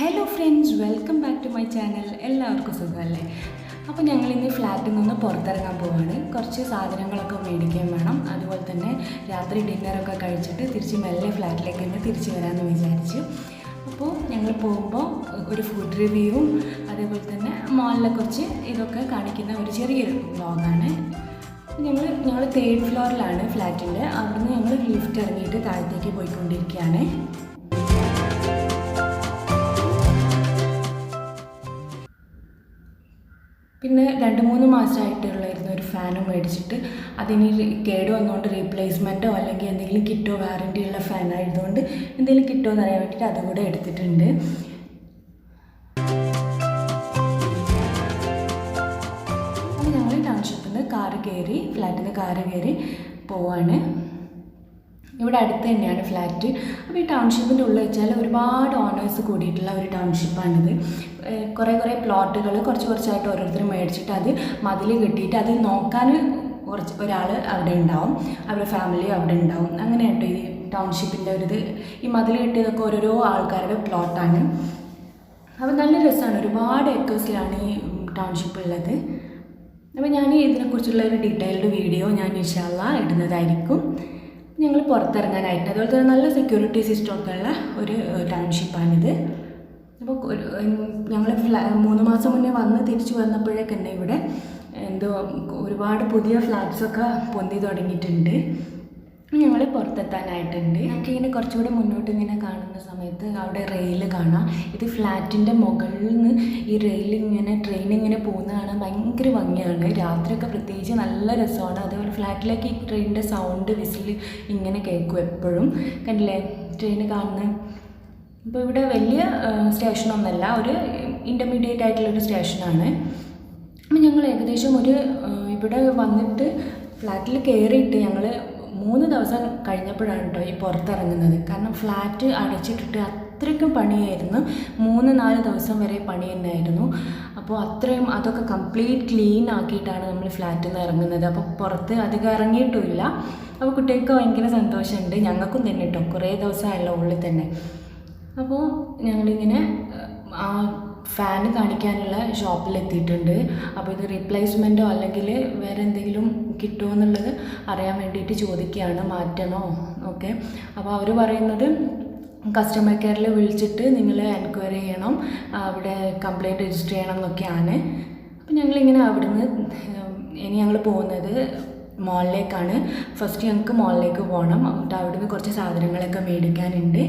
Hello friends, welcome back to my channel. എല്ലാവർക്കും സുഖമല്ലേ? അപ്പോൾ ഞങ്ങളിന്ന് ഫ്ലാറ്റിൽ നിന്ന് പുറത്തിറങ്ങാൻ പോവാണ്. കുറച്ച് സാധനങ്ങളൊക്കെ മേടിക്കാൻ വേണം. അതുപോലെ തന്നെ രാത്രി ഡിന്നറൊക്കെ കഴിച്ചിട്ട് തിരിച്ച് മെല്ലെ ഫ്ലാറ്റിലേക്ക് തന്നെ തിരിച്ച് വരാമെന്ന് വിചാരിച്ചു. അപ്പോൾ ഞങ്ങൾ പോകുമ്പോൾ ഒരു ഫുഡ് റിവ്യൂവും അതേപോലെ തന്നെ മോളിലെ കുറച്ച് ഇതൊക്കെ കാണിക്കുന്ന ഒരു ചെറിയൊരു വ്ലോഗാണ്. ഞങ്ങൾ 3rd ഫ്ലോറിലാണ് ഫ്ലാറ്റിൻ്റെ. അവിടുന്ന് ഞങ്ങൾ ലിഫ്റ്റ് ഇറങ്ങിയിട്ട് താഴത്തേക്ക് പോയിക്കൊണ്ടിരിക്കുകയാണ്. പിന്നെ 2-3 മാസമായിട്ടുള്ളായിരുന്നു ഒരു ഫാനും മേടിച്ചിട്ട്. അതിന് കേട് വന്നുകൊണ്ട് റീപ്ലേസ്മെൻറ്റോ അല്ലെങ്കിൽ എന്തെങ്കിലും കിട്ടോ, വാറൻറ്റി ഉള്ള ഫാനായതുകൊണ്ട് എന്തെങ്കിലും കിട്ടോ എന്ന് അറിയാൻ വേണ്ടിയിട്ട് അതുകൂടെ എടുത്തിട്ടുണ്ട്. അപ്പോൾ ഞങ്ങൾ ടൗൺഷിപ്പിൽ നിന്ന് ഫ്ലാറ്റിൽ നിന്ന് കാറ് കയറി പോവാണ്. ഇവിടെ അടുത്ത് തന്നെയാണ് ഫ്ലാറ്റ്. അപ്പോൾ ഈ ടൗൺഷിപ്പിൻ്റെ ഉള്ളിൽ വെച്ചാൽ ഒരുപാട് ഓണേഴ്സ് കൂടിയിട്ടുള്ള ഒരു ടൗൺഷിപ്പാണിത്. കുറേ പ്ലോട്ടുകൾ കുറച്ചായിട്ട് ഓരോരുത്തർ മേടിച്ചിട്ട് അത് മതിൽ കെട്ടിയിട്ട് അത് നോക്കാൻ ഒരാൾ അവിടെ ഉണ്ടാവും, അവരുടെ ഫാമിലി അവിടെ ഉണ്ടാവും. അങ്ങനെ കേട്ടോ ഈ ടൗൺഷിപ്പിൻ്റെ ഒരിത്. ഈ മതിൽ കെട്ടിയതൊക്കെ ഓരോരോ ആൾക്കാരുടെ പ്ലോട്ടാണ്. അപ്പോൾ നല്ല രസമാണ്. ഒരുപാട് ഏക്കേഴ്സിലാണ് ഈ ടൗൺഷിപ്പ് ഉള്ളത്. അപ്പോൾ ഞാൻ ഇതിനെക്കുറിച്ചുള്ള ഒരു ഡീറ്റെയിൽഡ് വീഡിയോ ഞാൻ ഇൻഷാ അല്ലാഹ് ഇടുന്നതായിരിക്കും. ഞങ്ങൾ പുറത്തിറങ്ങാനായിട്ട് അതുപോലെ തന്നെ നല്ല സെക്യൂരിറ്റി സിസ്റ്റമൊക്കെ ഉള്ള ഒരു ടൗൺഷിപ്പാണിത്. അപ്പോൾ ഞങ്ങൾ 3 മാസം മുന്നേ വന്ന് തിരിച്ചു വന്നപ്പോഴേക്കന്നെ ഇവിടെ ഒരുപാട് പുതിയ ഫ്ലാറ്റ്സൊക്കെ പൊന്തി തുടങ്ങിയിട്ടുണ്ട്. ഞങ്ങൾ പുറത്തെത്താനായിട്ടുണ്ട്. ഞങ്ങൾക്കിങ്ങനെ കുറച്ചുകൂടെ മുന്നോട്ട് ഇങ്ങനെ കാണുന്ന സമയത്ത് അവിടെ റെയിൽ കാണാം. ഇത് ഫ്ലാറ്റിൻ്റെ മുകളിൽ നിന്ന് ഈ ട്രെയിൻ ഇങ്ങനെ പോകുന്ന കാണാൻ ഭയങ്കര ഭംഗിയാണ്. രാത്രിയൊക്കെ പ്രത്യേകിച്ച് നല്ല രസമാണ്. അതേപോലെ ഫ്ലാറ്റിലേക്ക് ഈ ട്രെയിനിൻ്റെ സൗണ്ട്, വിസിൽ ഇങ്ങനെ കേൾക്കും എപ്പോഴും. കണ്ടില്ലേ ട്രെയിൻ കാണുന്നത്? ഇപ്പോൾ ഇവിടെ വലിയ സ്റ്റേഷനൊന്നുമല്ല, ഒരു ഇൻ്റർമീഡിയറ്റ് ആയിട്ടുള്ളൊരു സ്റ്റേഷനാണ്. അപ്പോൾ ഞങ്ങൾ ഏകദേശം ഇവിടെ വന്നിട്ട് ഫ്ലാറ്റിൽ കയറിയിട്ട് ഞങ്ങൾ 3 ദിവസം കഴിഞ്ഞപ്പോഴാണ് കേട്ടോ ഈ പുറത്തിറങ്ങുന്നത്. കാരണം ഫ്ലാറ്റ് അടച്ചിട്ടിട്ട് അത്രയ്ക്കും പണിയായിരുന്നു. 3-4 ദിവസം വരെ പണി തന്നെയായിരുന്നു. അപ്പോൾ അതൊക്കെ കംപ്ലീറ്റ് ക്ലീൻ ആക്കിയിട്ടാണ് നമ്മൾ ഫ്ലാറ്റിൽ നിന്ന് ഇറങ്ങുന്നത്. അപ്പോൾ പുറത്ത് അധികം ഇറങ്ങിയിട്ടുമില്ല. അപ്പോൾ കുട്ടികൾക്ക് ഭയങ്കര സന്തോഷമുണ്ട്, ഞങ്ങൾക്കും തന്നെ കേട്ടോ. കുറേ ദിവസമായല്ലോ ഉള്ളിൽ തന്നെ. അപ്പോൾ ഞങ്ങളിങ്ങനെ ആ ഫാന് കാണിക്കാനുള്ള ഷോപ്പിലെത്തിയിട്ടുണ്ട്. അപ്പോൾ ഇത് റീപ്ലേസ്മെൻറ്റോ അല്ലെങ്കിൽ വേറെ എന്തെങ്കിലും കിട്ടുമോ എന്നുള്ളത് അറിയാൻ വേണ്ടിയിട്ട് ചോദിക്കുകയാണ്, മാറ്റണോ ഒക്കെ. അപ്പോൾ അവർ പറയുന്നത് കസ്റ്റമർ കെയറിൽ വിളിച്ചിട്ട് നിങ്ങൾ എൻക്വയറി ചെയ്യണം, അവിടെ കംപ്ലയിൻറ്റ് രജിസ്റ്റർ ചെയ്യണം എന്നൊക്കെയാണ്. അപ്പോൾ ഞങ്ങളിങ്ങനെ അവിടുന്ന് ഇനി ഞങ്ങൾ പോകുന്നത് മോളിലേക്കാണ്. ഫസ്റ്റ് ഞങ്ങൾക്ക് മോളിലേക്ക് പോകണം. എന്നിട്ട് അവിടുന്ന് കുറച്ച് സാധനങ്ങളൊക്കെ മേടിക്കാനുണ്ട്.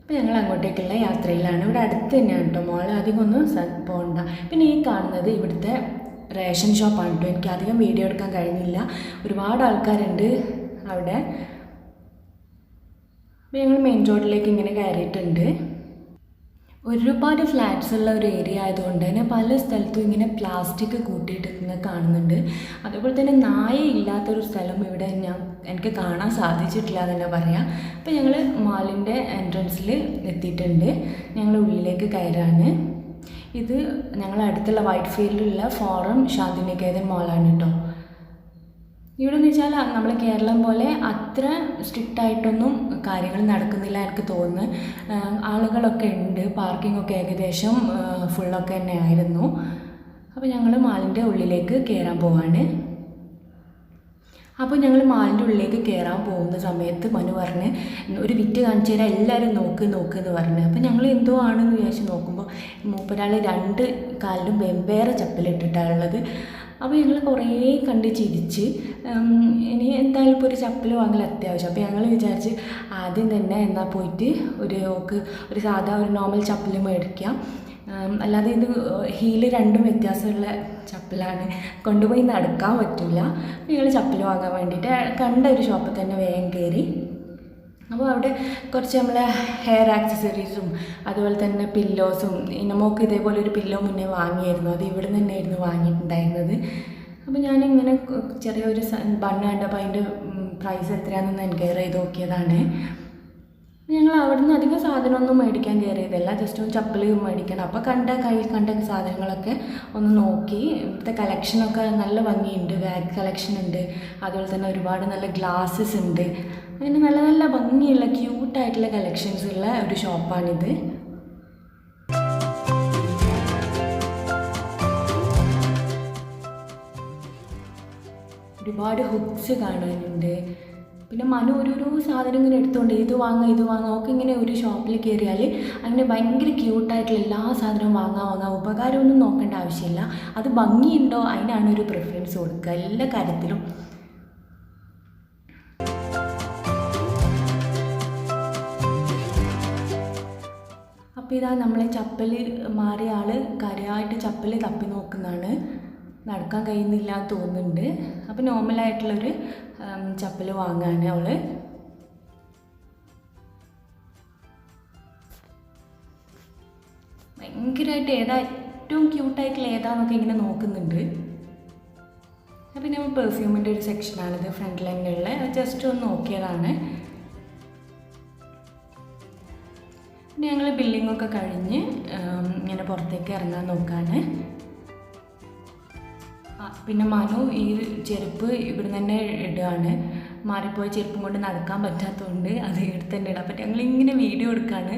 അപ്പോൾ ഞങ്ങൾ അങ്ങോട്ടേക്കുള്ള യാത്രയിലാണ്. ഇവിടെ അടുത്ത് തന്നെയാണ് കേട്ടോ മോൾ, അധികമൊന്നും പോകണ്ട. പിന്നെ ഈ കാണുന്നത് ഇവിടുത്തെ റേഷൻ ഷോപ്പാണ് കേട്ടോ. എനിക്ക് അധികം വീഡിയോ എടുക്കാൻ കഴിഞ്ഞില്ല, ഒരുപാട് ആൾക്കാരുണ്ട് അവിടെ. അപ്പോൾ ഞങ്ങൾ മെയിൻ റോഡിലേക്ക് ഇങ്ങനെ കയറിയിട്ടുണ്ട്. ഒരുപാട് ഫ്ലാറ്റ്സ് ഉള്ള ഒരു ഏരിയ ആയതുകൊണ്ട് തന്നെ പല സ്ഥലത്തും ഇങ്ങനെ പ്ലാസ്റ്റിക് കൂട്ടിയിട്ട് കാണുന്നുണ്ട്. അതുപോലെ തന്നെ നായ ഇല്ലാത്തൊരു സ്ഥലം ഇവിടെ എനിക്ക് കാണാൻ സാധിച്ചിട്ടില്ല എന്ന് തന്നെ പറയാം. അപ്പോൾ ഞങ്ങൾ മാളിൻ്റെ എൻട്രൻസിൽ എത്തിയിട്ടുണ്ട്. ഞങ്ങൾ ഉള്ളിലേക്ക് കയറാണ്. ഇത് ഞങ്ങൾ അടുത്തുള്ള വൈറ്റ് ഫീൽഡിലുള്ള ഫോറം ശാന്തിനികേതൻ മാളാണ് കേട്ടോ. ഇവിടെ എന്ന് വെച്ചാൽ നമ്മൾ കേരളം പോലെ അത്ര സ്ട്രിക്റ്റ് ആയിട്ടൊന്നും കാര്യങ്ങൾ നടക്കുന്നില്ല എനിക്ക് തോന്നുന്നു. ആളുകളൊക്കെ ഉണ്ട്, പാർക്കിങ്ങൊക്കെ ഏകദേശം ഫുള്ളൊക്കെ തന്നെ ആയിരുന്നു. അപ്പോൾ ഞങ്ങൾ മാളിൻ്റെ ഉള്ളിലേക്ക് കയറാൻ പോവാണ്. അപ്പോൾ ഞങ്ങൾ മാളിൻ്റെ ഉള്ളിലേക്ക് കയറാൻ പോകുന്ന സമയത്ത് മനു പറഞ്ഞ് ഒരു വിറ്റ് കാണിച്ചു തരാം, എല്ലാവരും നോക്ക് എന്ന് പറഞ്ഞു. അപ്പോൾ ഞങ്ങൾ എന്തോ ആണെന്ന് വിചാരിച്ച് നോക്കുമ്പോൾ മൂപ്പരാൾ 2 കാലിലും വെവ്വേറെ ചപ്പലിട്ടിട്ടാണുള്ളത്. അപ്പോൾ ഞങ്ങൾ കുറേ കണ്ട് ചിരിച്ച് ഇനി എന്തായാലും ഇപ്പോൾ ഒരു ചപ്പൽ വാങ്ങൽ അത്യാവശ്യം. അപ്പോൾ ഞങ്ങൾ വിചാരിച്ച് ആദ്യം തന്നെ എന്നാൽ പോയിട്ട് ഒരു സാധാ ഒരു നോർമൽ ചപ്പൽ മേടിക്കാം. അല്ലാതെ ഇത് ഹീല് 2ഉം വ്യത്യാസമുള്ള ചപ്പലാണ്, കൊണ്ടുപോയി നടക്കാൻ പറ്റില്ല. ഞങ്ങൾ ചപ്പൽ വാങ്ങാൻ വേണ്ടിയിട്ട് കണ്ട ഒരു ഷോപ്പിൽ തന്നെ വേഗം കയറി. അപ്പോൾ അവിടെ കുറച്ച് നമ്മളെ ഹെയർ ആക്സസറീസും അതുപോലെ തന്നെ പില്ലോസും, ഇനമോക്ക് ഇതേപോലെ ഒരു പില്ലോ മുന്നേ വാങ്ങിയായിരുന്നു, അത് ഇവിടെ നിന്ന് തന്നെയായിരുന്നു വാങ്ങിയിട്ടുണ്ടായിരുന്നത്. അപ്പോൾ ഞാനിങ്ങനെ ചെറിയൊരു ബണ്ണ് കണ്ടപ്പോൾ അതിൻ്റെ പ്രൈസ് എത്രയാണെന്ന് എൻക്വയറി ചെയ്ത് നോക്കിയതാണ്. ഞങ്ങൾ അവിടെ നിന്ന് അധികം സാധനമൊന്നും മേടിക്കാൻ കയറിയതല്ല, ജസ്റ്റ് ഒന്ന് ചപ്പൽ മേടിക്കണം. അപ്പോൾ കയ്യിൽ കണ്ട സാധനങ്ങളൊക്കെ ഒന്ന് നോക്കി. ഇവിടുത്തെ കളക്ഷനൊക്കെ നല്ല ഭംഗിയുണ്ട്, ബാഗ് കളക്ഷൻ ഉണ്ട്, അതുപോലെ തന്നെ ഒരുപാട് നല്ല ഗ്ലാസ്സസ് ഉണ്ട്. അങ്ങനെ നല്ല ഭംഗിയുള്ള ക്യൂട്ടായിട്ടുള്ള കളക്ഷൻസ് ഉള്ള ഒരു ഷോപ്പാണിത്. ഒരുപാട് ഹുക്സ് കാണാനുണ്ട്. പിന്നെ മനു ഓരോരോ സാധനം ഇങ്ങനെ എടുത്തുകൊണ്ട് ഇത് വാങ്ങാം ഒക്കെ ഇങ്ങനെ ഒരു ഷോപ്പിൽ കയറിയാൽ അങ്ങനെ ഭയങ്കര ക്യൂട്ടായിട്ടുള്ള എല്ലാ സാധനവും വാങ്ങാം. ഉപകാരമൊന്നും നോക്കേണ്ട ആവശ്യമില്ല, അത് ഭംഗിയുണ്ടോ അതിനാണ് ഒരു പ്രിഫറൻസ് കൊടുക്കുക എല്ലാ കാര്യത്തിലും. അപ്പോൾ ഇതാ നമ്മളെ ചപ്പൽ മാറിയ ആൾ കാര്യമായിട്ട് ചപ്പൽ തപ്പി നോക്കുന്നതാണ്. നടക്കാൻ കഴിയുന്നില്ല എന്ന് തോന്നുന്നുണ്ട്. അപ്പോൾ നോർമലായിട്ടുള്ളൊരു ചപ്പൽ വാങ്ങാണ് അവൾ. ഭയങ്കരമായിട്ട് ഏറ്റവും ക്യൂട്ടായിട്ടുള്ള ഏതാന്നൊക്കെ ഇങ്ങനെ നോക്കുന്നുണ്ട്. പിന്നെ നമ്മൾ പെർഫ്യൂമിൻ്റെ ഒരു സെക്ഷനാണിത്, ഫ്രണ്ട് ലൈനിലുള്ള ജസ്റ്റ് ഒന്ന് നോക്കിയതാണ്. പിന്നെ ഞങ്ങൾ ബില്ലിങ്ങൊക്കെ കഴിഞ്ഞ് ഇങ്ങനെ പുറത്തേക്ക് ഇറങ്ങാൻ നോക്കാണ്. പിന്നെ മനു ഈ ചെരുപ്പ് ഇവിടെ തന്നെ ഇടുകയാണ്. മാറിപ്പോയ ചെരുപ്പും കൊണ്ട് നടക്കാൻ പറ്റാത്തതുകൊണ്ട് അത് എടുത്ത് തന്നെ ഇടാൻ പറ്റും. ഞങ്ങളിങ്ങനെ വീഡിയോ എടുക്കുകയാണ്.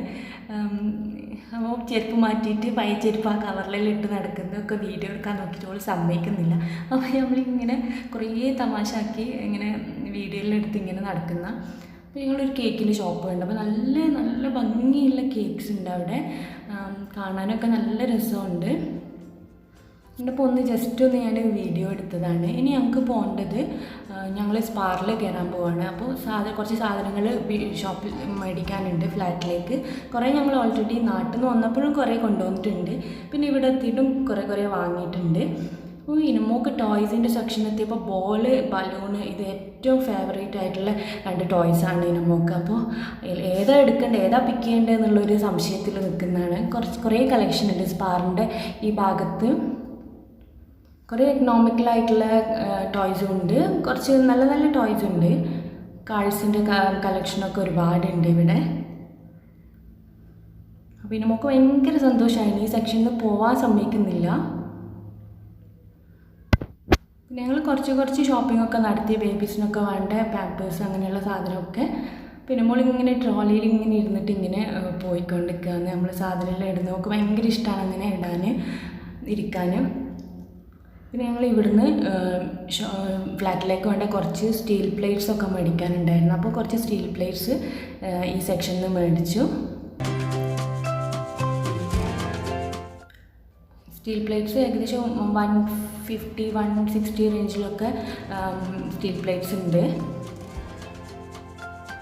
അപ്പോൾ ചെരുപ്പ് മാറ്റിയിട്ട് പഴയ ചെരുപ്പ് ആ കവറിലെല്ലാം ഇട്ട് നടക്കുന്നതൊക്കെ വീഡിയോ എടുക്കാൻ നോക്കിയിട്ട് അവൾ സമ്മതിക്കുന്നില്ല. അപ്പോൾ നമ്മളിങ്ങനെ കുറേ തമാശാക്കി ഇങ്ങനെ വീഡിയോയിലെടുത്ത് ഇങ്ങനെ നടക്കുന്ന. അപ്പോൾ ഞങ്ങളൊരു കേക്കിൻ്റെ ഷോപ്പ് ഉണ്ട്. അപ്പോൾ നല്ല നല്ല ഭംഗിയുള്ള കേക്ക്സ് ഉണ്ട് അവിടെ, കാണാനൊക്കെ നല്ല രസമുണ്ട്. അപ്പോൾ ഒന്ന് ജസ്റ്റ് ഒന്ന് ഞാൻ വീഡിയോ എടുത്തതാണ്. ഇനി ഞങ്ങൾക്ക് പോകേണ്ടത് ഞങ്ങൾ സ്പാറിൽ കയറാൻ പോവാണ്. അപ്പോൾ കുറച്ച് സാധനങ്ങൾ ഷോപ്പിൽ മേടിക്കാനുണ്ട് ഫ്ലാറ്റിലേക്ക്. കുറേ ഞങ്ങൾ ഓൾറെഡി നാട്ടിൽ നിന്ന് വന്നപ്പോഴും കുറേ കൊണ്ടുവന്നിട്ടുണ്ട്. പിന്നെ ഇവിടെ എത്തിയിട്ടും കുറേ വാങ്ങിയിട്ടുണ്ട്. അപ്പോൾ ഇനമോക്ക് ടോയ്സിൻ്റെ സെക്ഷൻ എത്തിയപ്പോൾ ബോള്, ബലൂണ് ഇത് ഏറ്റവും ഫേവറേറ്റ് ആയിട്ടുള്ള 2 ടോയ്സാണ് ഇനമോക്ക്. അപ്പോൾ ഏതാ എടുക്കേണ്ടത് ഏതാ പിക്ക് ചെയ്യേണ്ടത് എന്നുള്ളൊരു സംശയത്തിൽ നിൽക്കുന്നതാണ്. കുറേ കളക്ഷൻ ഉണ്ട് സ്പാറിൻ്റെ ഈ ഭാഗത്ത്. കുറേ എക്കണോമിക്കലായിട്ടുള്ള ടോയ്സും ഉണ്ട്, കുറച്ച് നല്ല നല്ല ടോയ്സ് ഉണ്ട്. കാഴ്സിൻ്റെ കളക്ഷനൊക്കെ ഒരുപാടുണ്ട് ഇവിടെ. അപ്പോൾ നമുക്ക് ഭയങ്കര സന്തോഷമായി. ഈ സെക്ഷനിൽ പോകാൻ സമ്മതിക്കുന്നില്ല. പിന്നെ ഞങ്ങൾ കുറച്ച് ഷോപ്പിംഗ് ഒക്കെ നടത്തി, ബേബീസിനൊക്കെ വേണ്ട പാമ്പേഴ്സ് അങ്ങനെയുള്ള സാധനമൊക്കെ. പിന്നെ നമ്മളിങ്ങനെ ട്രോളിയിൽ ഇങ്ങനെ ഇരുന്നിട്ട് ഇങ്ങനെ പോയിക്കൊണ്ടിരിക്കുകയാണ്. നമ്മൾ സാധനമെല്ലാം ഇടുന്നത് നമുക്ക് ഭയങ്കര ഇഷ്ടമാണ് അങ്ങനെ ഇരിക്കാൻ. പിന്നെ ഞങ്ങൾ ഇവിടുന്ന് ഫ്ലാറ്റിലേക്ക് വേണ്ട കുറച്ച് സ്റ്റീൽ പ്ലേറ്റ്സൊക്കെ മേടിക്കാനുണ്ടായിരുന്നു. അപ്പോൾ കുറച്ച് സ്റ്റീൽ പ്ലേറ്റ്സ് ഈ സെക്ഷനിൽ നിന്ന് മേടിച്ചു. സ്റ്റീൽ പ്ലേറ്റ്സ് ഏകദേശം 150-160 റേഞ്ചിലൊക്കെ സ്റ്റീൽ പ്ലേറ്റ്സ് ഉണ്ട്.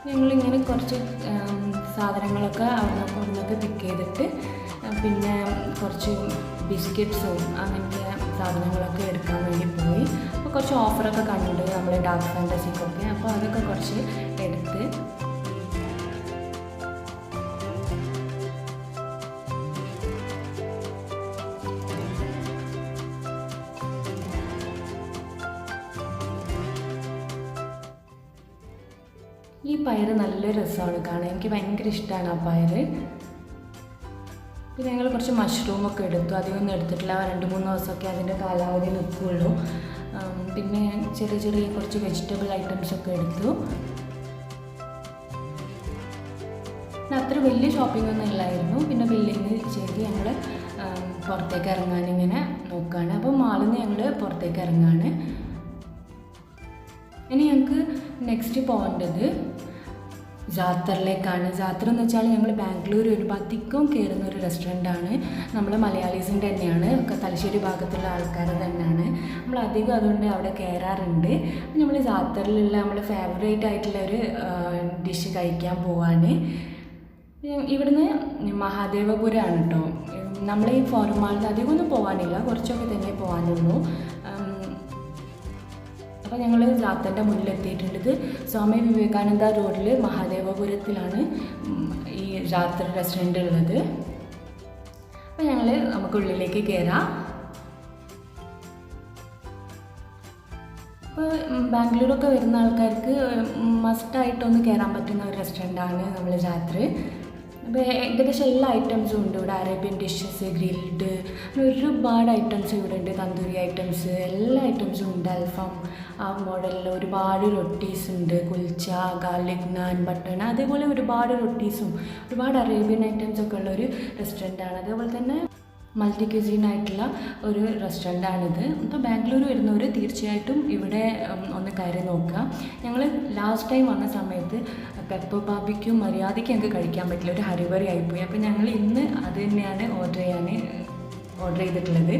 ഞങ്ങളിങ്ങനെ കുറച്ച് സാധനങ്ങളൊക്കെ അവിടുന്നൊക്കെ പിക്ക് ചെയ്തിട്ട് പിന്നെ കുറച്ച് ബിസ്ക്കറ്റ്സും അങ്ങനത്തെ സാധനങ്ങളൊക്കെ എടുക്കാൻ വേണ്ടി പോയി. അപ്പോൾ കുറച്ച് ഓഫറൊക്കെ കണ്ടു നമ്മൾ ഡാർക്ക് ഫാൻറ്റസിക്കൊക്കെ. അപ്പോൾ അതൊക്കെ കുറച്ച് എടുത്ത് ഈ പയർ നല്ല രസമാണ് കാണാൻ, എനിക്ക് ഭയങ്കര ഇഷ്ടമാണ് ആ പയർ. പിന്നെ ഞങ്ങൾ കുറച്ച് മഷ്റൂമൊക്കെ എടുത്തു, അധികമൊന്നും എടുത്തിട്ടില്ല, 2-3 ദിവസമൊക്കെ അതിൻ്റെ കാലാവധി നിൽക്കുകയുള്ളൂ. പിന്നെ ചെറിയ കുറച്ച് വെജിറ്റബിൾ ഐറ്റംസൊക്കെ എടുത്തു. പിന്നെ അത്ര വലിയ ഷോപ്പിംഗ് ഒന്നും ഇല്ലായിരുന്നു. പിന്നെ ബില്ലിങ് ചെയ്ത് ഞങ്ങൾ പുറത്തേക്ക് ഇറങ്ങാനിങ്ങനെ നോക്കുകയാണ്. അപ്പോൾ മാളിൽ നിന്ന് ഞങ്ങൾ പുറത്തേക്ക് ഇറങ്ങാണ്. ഇനി ഞങ്ങൾക്ക് നെക്സ്റ്റ് പോകേണ്ടത് ജാത്തറിലേക്കാണ്. ജാത്തർ എന്ന് വെച്ചാൽ ഞങ്ങൾ ബാംഗ്ലൂർ ഒരു അധികം കയറുന്ന ഒരു റെസ്റ്റോറൻ്റാണ്. നമ്മൾ മലയാളീസിൻ്റെ തന്നെയാണ്, തലശ്ശേരി ഭാഗത്തുള്ള ആൾക്കാർ തന്നെയാണ്. നമ്മൾ അധികം അതുകൊണ്ട് അവിടെ കയറാറുണ്ട്. നമ്മൾ ജാത്തറിലുള്ള നമ്മൾ ഫേവറേറ്റ് ആയിട്ടുള്ള ഒരു ഡിഷ് കഴിക്കാൻ പോവാണ്. ഇവിടുന്ന് മഹാദേവപുരമാണ് കേട്ടോ. നമ്മൾ ഈ ഫോറം മാളിൽ അധികമൊന്നും പോകാനില്ല, കുറച്ചൊക്കെ തന്നെ പോകാനുള്ളൂ. അപ്പോൾ ഞങ്ങൾ ജാത്തറിൻ്റെ മുന്നിലെത്തിയിട്ടുണ്ട്. ഇത് സ്വാമി വിവേകാനന്ദ റോഡിൽ മഹാദേവപുരത്തിലാണ് ഈ ജാത്തർ റെസ്റ്റോറൻറ്റ് ഉള്ളത്. അപ്പോൾ ഞങ്ങൾ നമുക്കുള്ളിലേക്ക് കയറാം. അപ്പോൾ ബാംഗ്ലൂരൊക്കെ വരുന്ന ആൾക്കാർക്ക് മസ്റ്റായിട്ടൊന്ന് കയറാൻ പറ്റുന്ന ഒരു റെസ്റ്റോറൻറ്റാണ് നമ്മൾ ജാത്തർ. അപ്പോൾ ഏകദേശം എല്ലാ ഐറ്റംസും ഉണ്ട് ഇവിടെ. അറേബ്യൻ ഡിഷസ്, ഗ്രിൽഡ്, ഒരുപാട് ഐറ്റംസ് ഇവിടെ ഉണ്ട്. തന്തൂരി ഐറ്റംസ് എല്ലാ ഐറ്റംസും ഉണ്ട്. അൽഫാം ആ മോഡലിൽ ഒരുപാട് റൊട്ടീസ് ഉണ്ട്, കുൽച്ച, ഗാർലിക് നാൻ, ബട്ടൺ, അതേപോലെ ഒരുപാട് റൊട്ടീസും ഒരുപാട് അറേബ്യൻ ഐറ്റംസൊക്കെ ഉള്ളൊരു റെസ്റ്റോറൻറ്റാണ്. അതേപോലെ തന്നെ മൾട്ടി ക്യൂസീൻ ആയിട്ടുള്ള ഒരു റെസ്റ്റോറൻ്റാണിത്. അപ്പോൾ ബാംഗ്ലൂർ വരുന്നവർ തീർച്ചയായിട്ടും ഇവിടെ ഒന്ന് കയറി നോക്കുക. ഞങ്ങൾ ലാസ്റ്റ് ടൈം വന്ന സമയത്ത് പെപ്പർ ബാർബിക്യൂ മര്യാദയ്ക്ക് ഞങ്ങൾക്ക് കഴിക്കാൻ പറ്റില്ല, ഒരു ഹരിബറി ആയിപ്പോയി. അപ്പോൾ ഞങ്ങൾ ഇന്ന് അത് തന്നെയാണ് ഓർഡർ ചെയ്തിട്ടുള്ളത്.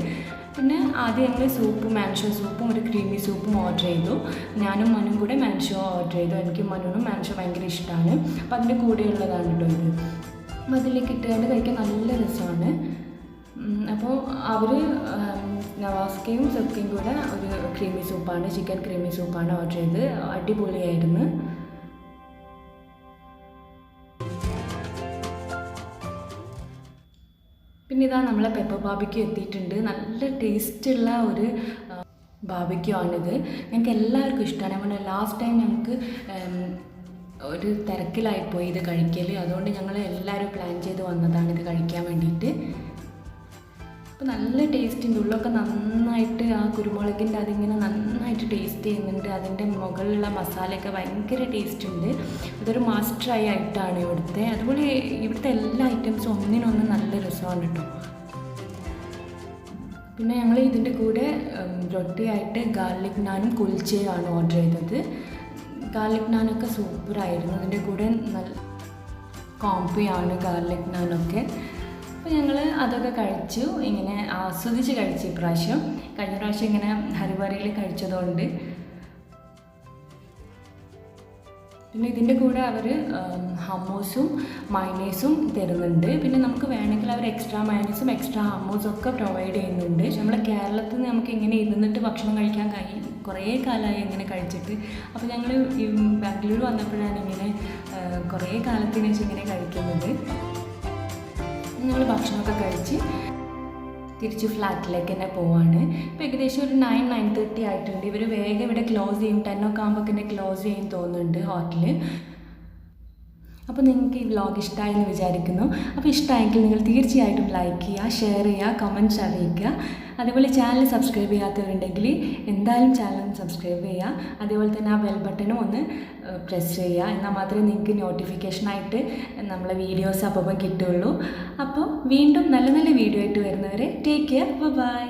പിന്നെ ആദ്യം ഞങ്ങൾ സൂപ്പ്, മാൻഷോ സൂപ്പും ഒരു ക്രീമി സൂപ്പും ഓർഡർ ചെയ്തു. ഞാനും മനും കൂടെ മാൻഷോ ഓർഡർ ചെയ്തു. എനിക്ക് മനുവിനും മാൻഷോ ഭയങ്കര ഇഷ്ടമാണ്. അപ്പോൾ അതിൻ്റെ കൂടെയുള്ളതാണ് കേട്ടോ ഇത്. അപ്പോൾ അതിലേക്ക് ഇട്ടുകൊണ്ട് കഴിക്കാൻ നല്ല രസമാണ്. അപ്പോൾ അവർ നവാസ്കയും സെബ്കയും കൂടെ ഒരു ക്രീമി സൂപ്പാണ്, ചിക്കൻ ക്രീമി സൂപ്പാണ് ഓർഡർ ചെയ്ത്. അടിപൊളിയായിരുന്നു. പിന്നെ ഇതാ നമ്മളെ പെപ്പർ ബാർബിക്യൂ എത്തിയിട്ടുണ്ട്. നല്ല ടേസ്റ്റുള്ള ഒരു ബാർബിക്യൂ ആണിത്. ഞങ്ങൾക്ക് എല്ലാവർക്കും ഇഷ്ടമാണ്. ഞാൻ പറഞ്ഞ ലാസ്റ്റ് ടൈം ഞങ്ങൾക്ക് ഒരു തിരക്കിലായിപ്പോയി ഇത് കഴിക്കൽ. അതുകൊണ്ട് ഞങ്ങൾ എല്ലാവരും പ്ലാൻ ചെയ്ത് വന്നതാണ് ഇത് കഴിക്കാൻ വേണ്ടിയിട്ട്. അപ്പോൾ നല്ല ടേസ്റ്റിൻ്റെ ഉള്ളൊക്കെ നന്നായിട്ട് ആ കുരുമുളകിൻ്റെ അതിങ്ങനെ നന്നായിട്ട് ടേസ്റ്റ് ചെയ്യുന്നുണ്ട്. അതിൻ്റെ മുകളിലുള്ള മസാലയൊക്കെ ഭയങ്കര ടേസ്റ്റ് ഉണ്ട്. ഇതൊരു മസ്റ്റ് ട്രൈ ആയിട്ടാണ് ഇവിടുത്തെ. അതുപോലെ ഇവിടുത്തെ എല്ലാ ഐറ്റംസും ഒന്നിനൊന്ന് നല്ല രസമാണ് കേട്ടോ. പിന്നെ ഞങ്ങൾ ഇതിൻ്റെ കൂടെ റൊട്ടിയായിട്ട് ഗാർലിക് നാനും കുൽച്ചയാണ് ഓർഡർ ചെയ്തത്. ഗാർലിക് നാനൊക്കെ സൂപ്പറായിരുന്നു. ഇതിൻ്റെ കൂടെ നല്ല കോംബോയാണ് ഗാർലിക് നാനൊക്കെ. അപ്പോൾ ഞങ്ങൾ അതൊക്കെ കഴിച്ചു, ഇങ്ങനെ ആസ്വദിച്ച് കഴിച്ചു ഇപ്രാവശ്യം. കഴിഞ്ഞ പ്രാവശ്യം ഇങ്ങനെ ഹരിബറിയിൽ കഴിച്ചതുകൊണ്ട്. പിന്നെ ഇതിൻ്റെ കൂടെ അവർ ഹമ്മൂസും മയണൈസും തരുന്നുണ്ട്. പിന്നെ നമുക്ക് വേണമെങ്കിൽ അവർ എക്സ്ട്രാ മയണൈസും എക്സ്ട്രാ ഹമ്മൂസും ഒക്കെ പ്രൊവൈഡ് ചെയ്യുന്നുണ്ട്. പക്ഷെ നമ്മളെ കേരളത്തിൽ നിന്ന് നമുക്ക് ഇങ്ങനെ ഇരുന്നിട്ട് ഭക്ഷണം കഴിക്കാൻ കഴിയും, കുറേ കാലമായി ഇങ്ങനെ കഴിച്ചിട്ട്. അപ്പോൾ ഞങ്ങൾ ബാംഗ്ലൂർ വന്നപ്പോഴാണ് ഇങ്ങനെ കുറേ കാലത്തിന് ശേഷം ഇങ്ങനെ കഴിക്കുന്നത്. ഞങ്ങൾ ഭക്ഷണമൊക്കെ കഴിച്ച് തിരിച്ച് ഫ്ലാറ്റിലേക്ക് തന്നെ പോവാണ്. ഇപ്പോൾ ഏകദേശം ഒരു 9-9:30 ആയിട്ടുണ്ട്. ഇവർ വേഗം ഇവിടെ ക്ലോസ് ചെയ്യും. 10 ഒക്കെ ആകുമ്പോൾ തന്നെ ക്ലോസ് ചെയ്യും തോന്നുന്നുണ്ട് ഹോട്ടൽ. അപ്പോൾ നിങ്ങൾക്ക് ഈ വ്ലോഗ് ഇഷ്ടമായെന്ന് വിചാരിക്കുന്നു. അപ്പോൾ ഇഷ്ടമായെങ്കിൽ നിങ്ങൾ തീർച്ചയായിട്ടും ലൈക്ക് ചെയ്യുക, ഷെയർ ചെയ്യുക, കമൻറ്റ്സ് അറിയിക്കുക. അതേപോലെ ചാനൽ സബ്സ്ക്രൈബ് ചെയ്യാത്തവരുണ്ടെങ്കിൽ എന്തായാലും ചാനൽ സബ്സ്ക്രൈബ് ചെയ്യുക. അതേപോലെ തന്നെ ആ ബെൽ ബട്ടണും ഒന്ന് പ്രസ് ചെയ്യുക. എന്നാൽ മാത്രമേ നിങ്ങൾക്ക് നോട്ടിഫിക്കേഷനായിട്ട് നമ്മളെ വീഡിയോസ് അപ്പം കിട്ടുള്ളൂ. അപ്പോൾ വീണ്ടും നല്ല നല്ല വീഡിയോ ആയിട്ട് വരുന്നവരെ ടേക്ക് കെയർ, ബൈ.